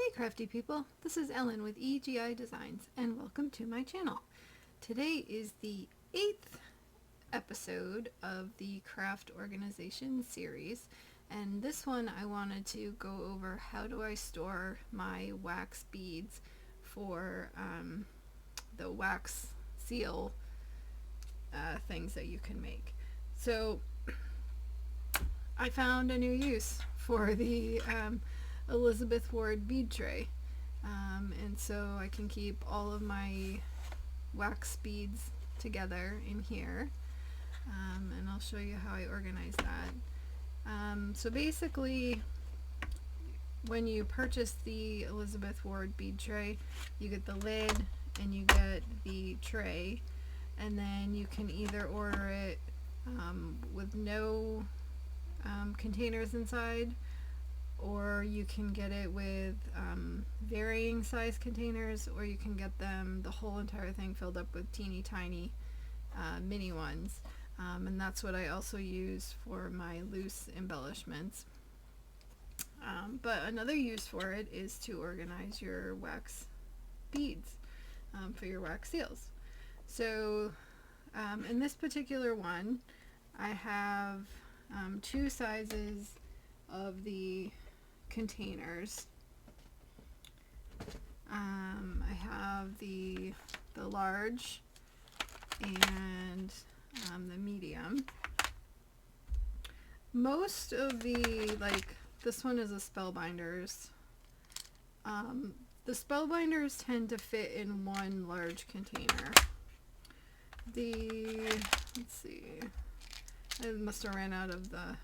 Hey crafty people, this is Ellen with EGI Designs and welcome to my channel. Today is the 8th episode of the craft organization series, and this one I wanted to go over how do I store my wax beads for the wax seal things that you can make. So I found a new use for the Elizabeth Ward Bead Tray, and so I can keep all of my wax beads together in here, and I'll show you how I organize that. So basically, when you purchase the Elizabeth Ward Bead Tray, you get the lid and you get the tray, and then you can either order it with no containers inside, or you can get it with varying size containers, or you can get them the whole entire thing filled up with teeny tiny mini ones, and that's what I also use for my loose embellishments. But another use for it is to organize your wax beads for your wax seals. So in this particular one I have two sizes of the containers. I have the large and the medium. Most of the, like, this one is a Spellbinders. The Spellbinders tend to fit in one large container. Let's see, I must have ran out of the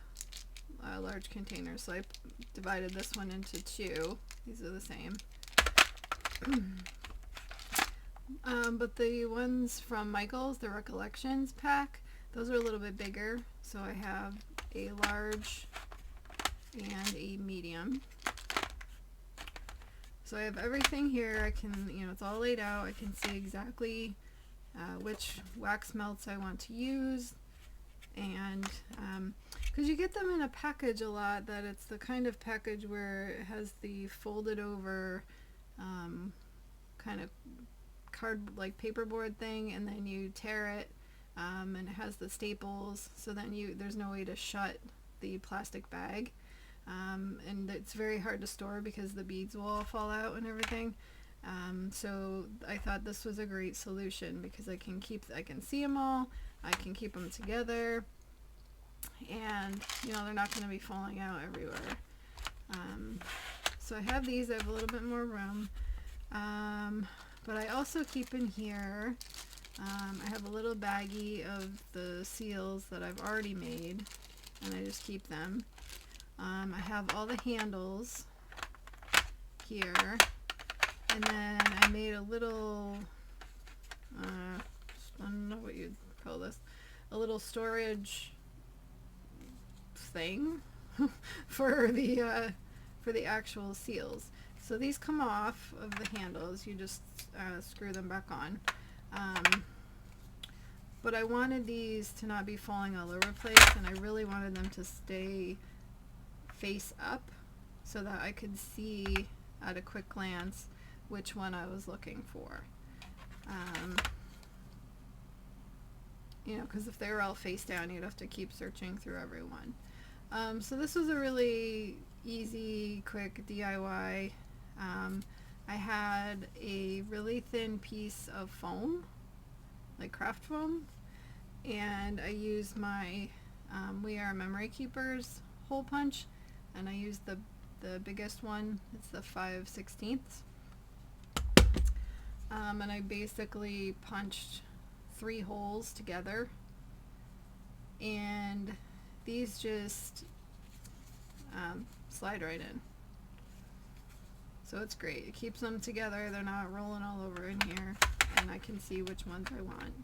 large container, so I divided this one into two. These are the same. But the ones from Michael's, the Recollections pack, those are a little bit bigger, so I have a large and a medium. So I have everything here. I can, it's all laid out. I can see exactly which wax melts I want to use, and because you get them in a package a lot, that it's the kind of package where it has the folded over kind of like paperboard thing, and then you tear it, and it has the staples, so then there's no way to shut the plastic bag, and it's very hard to store because the beads will all fall out and everything. So I thought this was a great solution because I can see them all, I can keep them together, and they're not going to be falling out everywhere. So I have these. I have a little bit more room, but I also keep in here, I have a little baggie of the seals that I've already made, and I just keep them. I have all the handles here, and then I made a little, I don't know what you'd call this, a little storage thing for the actual seals. So these come off of the handles. You just screw them back on. But I wanted these to not be falling all over the place, and I really wanted them to stay face up so that I could see at a quick glance which one I was looking for. Because if they were all face down, you'd have to keep searching through every one. So this was a really easy, quick DIY. I had a really thin piece of foam, like craft foam, and I used my We Are Memory Keepers hole punch, and I used the biggest one. It's the 5/16. And I basically punched 3 holes together, and these just slide right in. So it's great. It keeps them together. They're not rolling all over in here, and I can see which ones I want.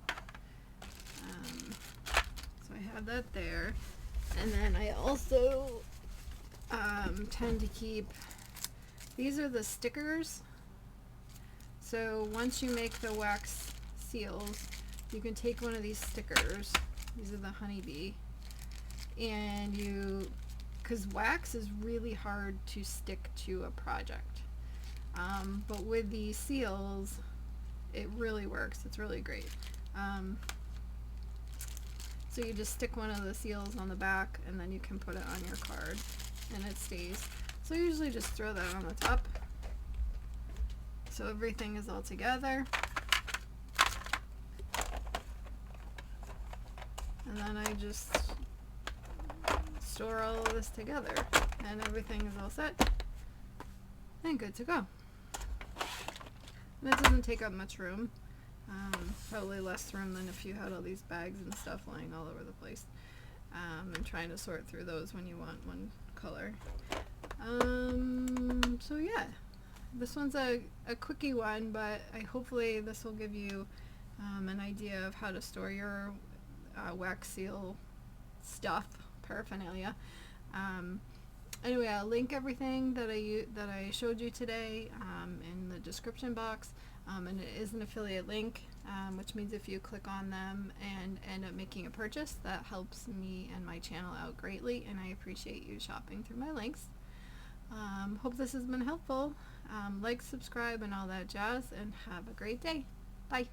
So I have that there, and then I also tend to keep, these are the stickers. So once you make the wax seals, you can take one of these stickers. These are the honeybee, and because wax is really hard to stick to a project. but with the seals, it really works. It's really great. So you just stick one of the seals on the back, and then you can put it on your card, and it stays. So I usually just throw that on the top, so everything is all together. And then I just store all of this together, and everything is all set and good to go. And it doesn't take up much room, probably less room than if you had all these bags and stuff lying all over the place, and trying to sort through those when you want one color. So yeah, this one's a quickie one, but hopefully this will give you an idea of how to store your wax seal stuff, paraphernalia. Anyway, I'll link everything that I showed you today in the description box, and it is an affiliate link, which means if you click on them and end up making a purchase, that helps me and my channel out greatly, and I appreciate you shopping through my links. Hope this has been helpful. Like, subscribe, and all that jazz, and have a great day. Bye.